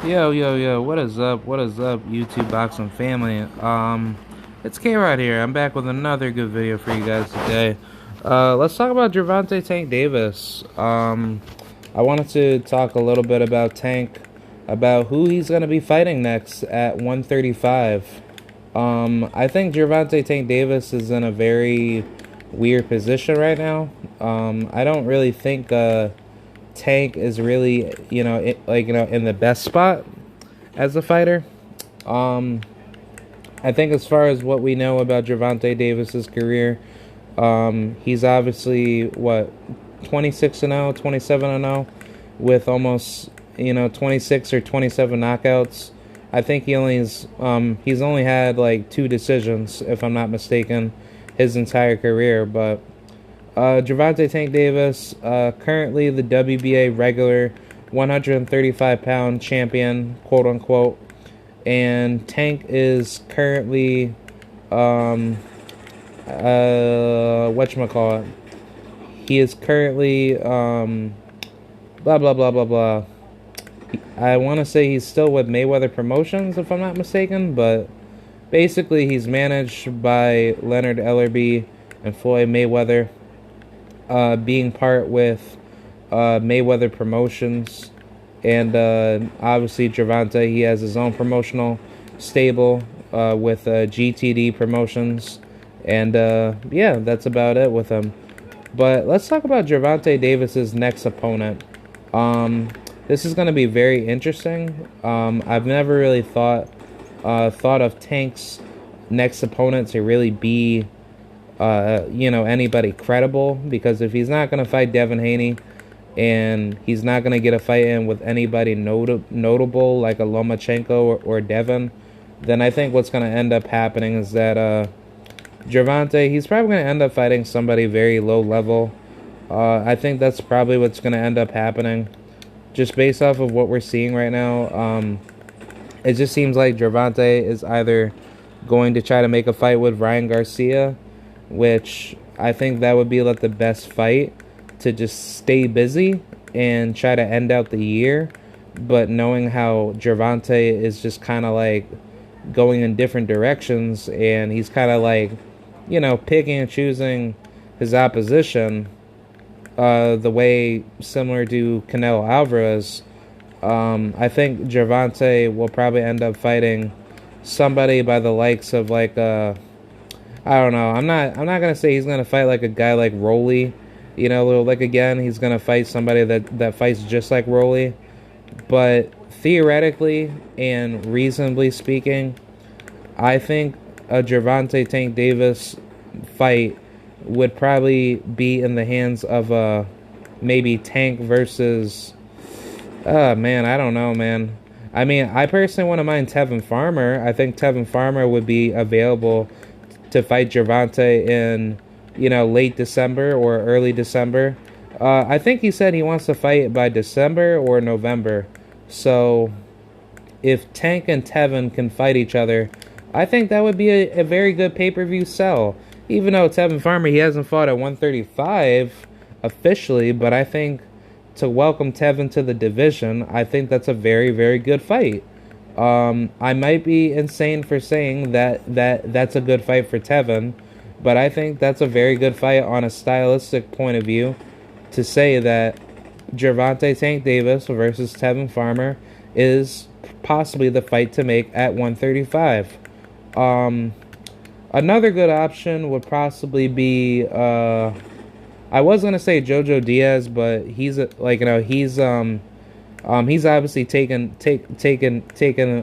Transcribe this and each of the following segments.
Yo, what is up? What is up, YouTube boxing family? It's K-Rod here. I'm back with another good video for you guys today. Let's talk about Gervonta Tank Davis. I wanted to talk a little bit about Tank, about who he's going to be fighting next at 135. I think Gervonta Tank Davis is in a very weird position right now. I don't really think, Tank is really, in the best spot as a fighter. I think as far as what we know about Gervonta Davis's career, he's obviously 26-0, 27-0 with almost 26 or 27 knockouts. I think he's only had like 2 decisions, if I'm not mistaken, his entire career. But Gervonta Tank Davis, currently the WBA regular 135-pound champion, quote unquote, and Tank is currently whatchamacallit. He is currently blah blah blah blah blah. I want to say he's still with Mayweather Promotions, if I'm not mistaken, but basically he's managed by Leonard Ellerbe and Floyd Mayweather, being part with Mayweather Promotions, and obviously Gervonta, he has his own promotional stable with GTD Promotions, and yeah, that's about it with him. But let's talk about Gervonta Davis's next opponent. This is going to be very interesting. I've never really thought of Tank's next opponent to really be anybody credible, because if he's not going to fight Devin Haney and he's not going to get a fight in with anybody notable like a Lomachenko or Devin, then I think what's going to end up happening is that Gervonta, he's probably going to end up fighting somebody very low level. I think that's probably what's going to end up happening, just based off of what we're seeing right now. It just seems like Gervonta is either going to try to make a fight with Ryan Garcia, which I think that would be like the best fight to just stay busy and try to end out the year. But knowing how Gervonta is just kind of like going in different directions, and he's kind of like, picking and choosing his opposition, the way similar to Canelo Alvarez, I think Gervonta will probably end up fighting somebody by the likes of like I don't know. I'm not gonna say he's gonna fight like a guy like Rolly, like again he's gonna fight somebody that fights just like Rolly. But theoretically and reasonably speaking, I think a Gervonta Tank Davis fight would probably be in the hands of maybe Tank versus man, I don't know, man. I mean, I personally wouldn't mind Tevin Farmer. I think Tevin Farmer would be available to fight Gervonta in, late December or early December. I think he said he wants to fight by December or November. So if Tank and Tevin can fight each other, I think that would be a very good pay-per-view sell. Even though Tevin Farmer, he hasn't fought at 135 officially, but I think to welcome Tevin to the division, I think that's a very, very good fight. I might be insane for saying that's a good fight for Tevin, but I think that's a very good fight on a stylistic point of view, to say that Gervonta Tank Davis versus Tevin Farmer is possibly the fight to make at 135. Another good option would possibly be I was gonna say Jojo Diaz, but he's he's obviously taken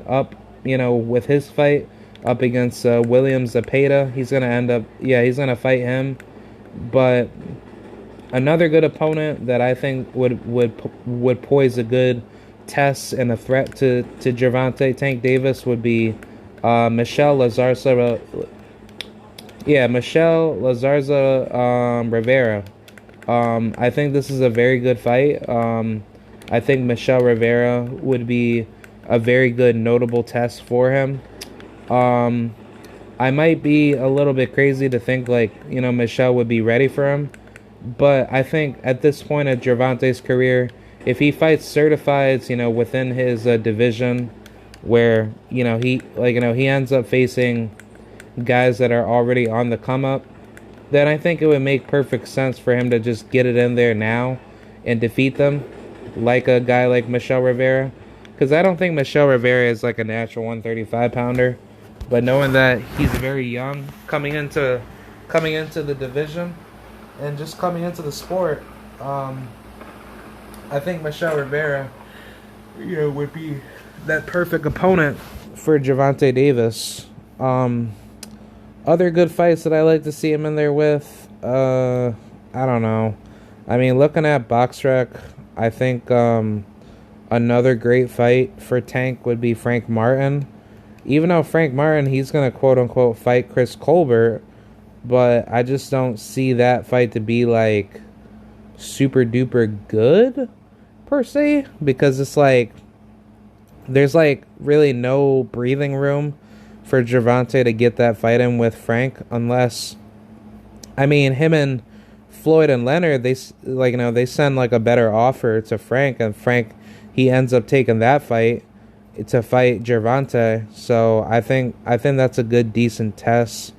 up, with his fight up against William Zepeda. He's gonna fight him. But another good opponent that I think would pose a good test and a threat to Gervonta Tank Davis would be Michelle Lazarza. Yeah, Michelle Lazarza Rivera. I think this is a very good fight. I think Michelle Rivera would be a very good notable test for him. I might be a little bit crazy to think Michelle would be ready for him, but I think at this point of Gervonta's career, if he fights certifieds, within his division, where he ends up facing guys that are already on the come up, then I think it would make perfect sense for him to just get it in there now and defeat them, like a guy like Michel Rivera. Because I don't think Michel Rivera is like a natural 135 pounder, but knowing that he's very young coming into the division and just coming into the sport, I think Michel Rivera, would be that perfect opponent for Gervonta Davis. Other good fights that I like to see him in there with, I don't know. I mean, looking at BoxRec, I think another great fight for Tank would be Frank Martin. Even though Frank Martin, he's going to quote-unquote fight Chris Colbert, but I just don't see that fight to be, like, super-duper good, per se, because it's like, there's, like, really no breathing room for Gervonta to get that fight in with Frank, unless, I mean, him and Floyd and Leonard, they send, like, a better offer to Frank, and Frank, he ends up taking that fight to fight Gervonta. So I think that's a good, decent test.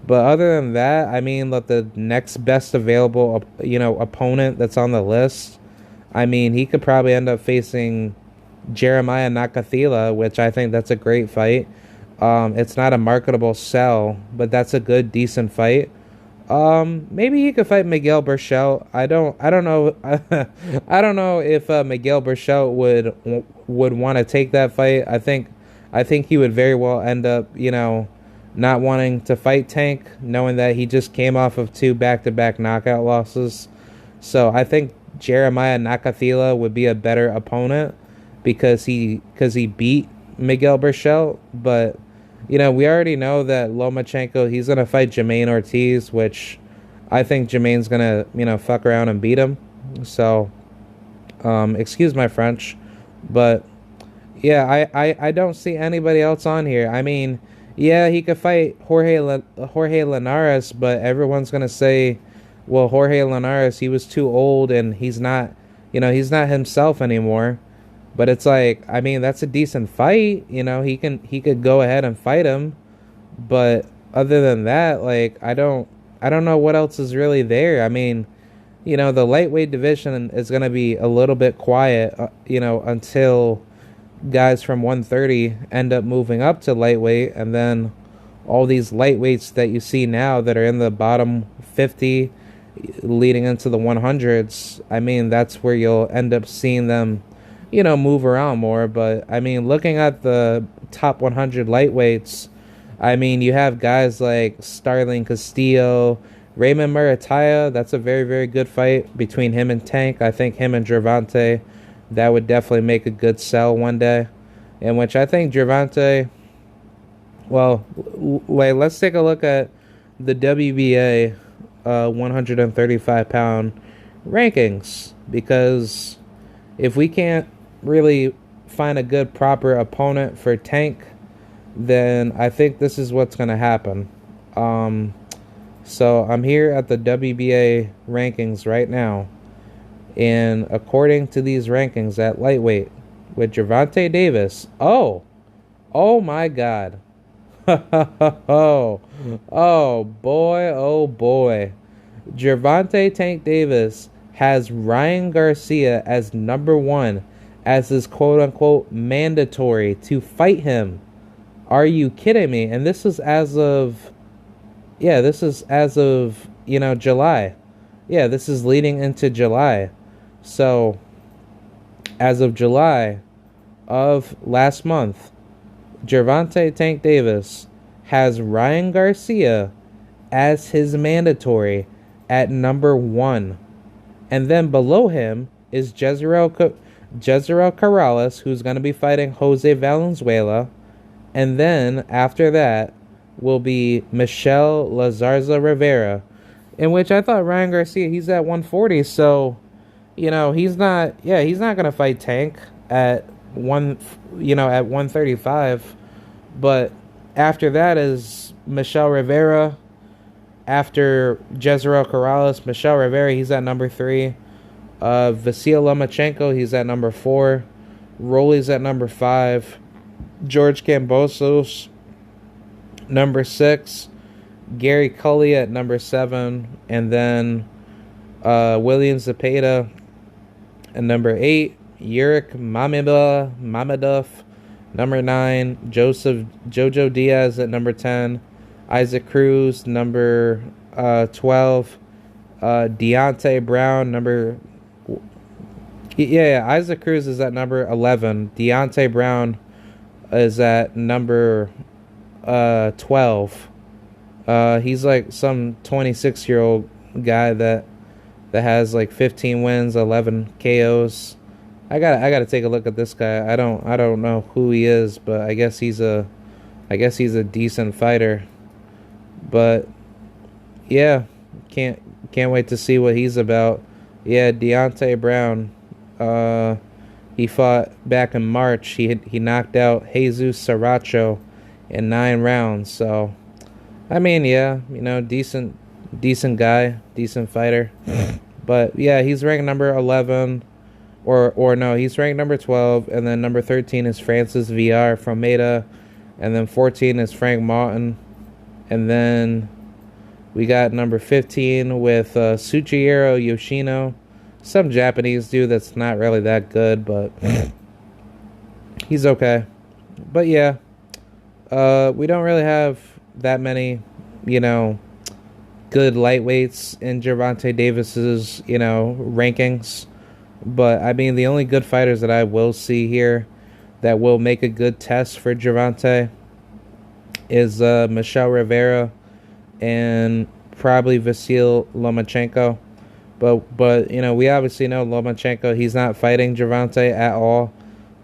But other than that, I mean, look, the next best available, opponent that's on the list, I mean, he could probably end up facing Jeremiah Nakathila, which I think that's a great fight. It's not a marketable sell, but that's a good, decent fight. Maybe he could fight Miguel Berchelt. I don't know. I don't know if Miguel Berchelt would want to take that fight. I think he would very well end up, not wanting to fight Tank, knowing that he just came off of 2 back-to-back knockout losses. So I think Jeremiah Nakathila would be a better opponent because he beat Miguel Berchelt, but we already know that Lomachenko, he's going to fight Jermaine Ortiz, which I think Jermaine's going to, fuck around and beat him. So, excuse my French. But, yeah, I don't see anybody else on here. I mean, yeah, he could fight Jorge Linares, but everyone's going to say, well, Jorge Linares, he was too old and he's not himself anymore. But it's like, I mean, that's a decent fight. He could go ahead and fight him. But other than that, like, I don't know what else is really there. I mean, the lightweight division is going to be a little bit quiet, until guys from 130 end up moving up to lightweight. And then all these lightweights that you see now that are in the bottom 50 leading into the 100s, I mean, that's where you'll end up seeing them move around more. But I mean, looking at the top 100 lightweights, I mean, you have guys like Starling Castillo, Raymond Murataya. That's a very, very good fight between him and Tank. I think him and Gervonta, that would definitely make a good sell one day. In which I think Gervonta, well, wait, let's take a look at the WBA 135 pound rankings, because if we can't really find a good, proper opponent for Tank, then I think this is what's going to happen. So I'm here at the WBA rankings right now. And according to these rankings at lightweight, with Gervonta Davis, oh my God. oh boy. Gervonta Tank Davis has Ryan Garcia as number 1, as is quote-unquote mandatory to fight him. Are you kidding me? And this is as of, July. Yeah, this is leading into July. So, as of July of last month, Gervonta Tank Davis has Ryan Garcia as his mandatory at number 1. And then below him is Jezreel Corrales, who's going to be fighting Jose Valenzuela. And then after that will be Michel Lazarza Rivera, in which I thought Ryan Garcia, he's at 140. So, he's not going to fight Tank at at 135. But after that is Michel Rivera. After Jezreel Corrales, Michel Rivera, he's at number 3. Vasil Lomachenko, he's at number 4. Rolly's at number 5. George Kambosos, number 6. Gary Cully at number 7. And then William Zepeda at number 8. Yurik Mamedov, number 9. Jojo Diaz at number 10. Isaac Cruz, number 12. Deontay Brown, Isaac Cruz is at number 11. Deontay Brown is at number 12. He's like some 26-year-old guy that has like 15 wins, 11 KOs. I gotta take a look at this guy. I don't know who he is, but I guess he's a decent fighter. But yeah, can't wait to see what he's about. Yeah, Deontay Brown. He fought back in March. He knocked out Jesus Saracho in 9 rounds. So, I mean, yeah, decent guy, decent fighter. But yeah, he's ranked number 11, or no, he's ranked number 12, and then number 13 is Francis VR from Meta, and then 14 is Frank Martin, and then we got number 15 with Suchihiro Yoshino, some Japanese dude that's not really that good, but he's okay. But yeah, we don't really have that many, good lightweights in Gervonta Davis's, rankings. But I mean, the only good fighters that I will see here that will make a good test for Gervonta is Michel Rivera and probably Vasil Lomachenko. But we obviously know Lomachenko, he's not fighting Gervonta at all.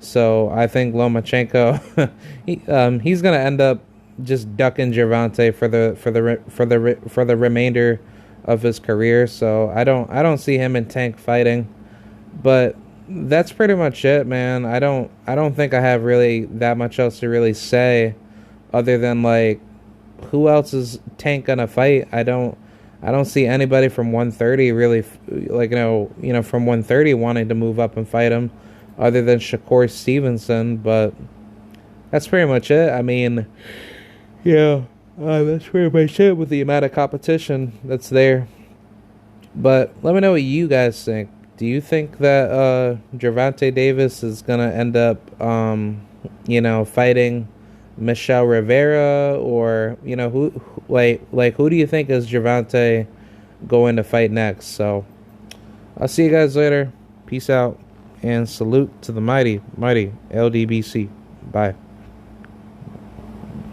So I think Lomachenko he's gonna end up just ducking Gervonta for the remainder of his career. So I don't see him in Tank fighting. But that's pretty much it, man. I don't think I have really that much else to really say, other than like, who else is Tank gonna fight? I don't see anybody from 130 really, from 130 wanting to move up and fight him, other than Shakur Stevenson. But that's pretty much it. I mean, yeah, that's pretty much it with the amount of competition that's there. But let me know what you guys think. Do you think that Gervonta Davis is gonna end up, fighting Michel Rivera, or who do you think is Gervonta going to fight next? So I'll see you guys later. Peace out and salute to the mighty LDBC. Bye.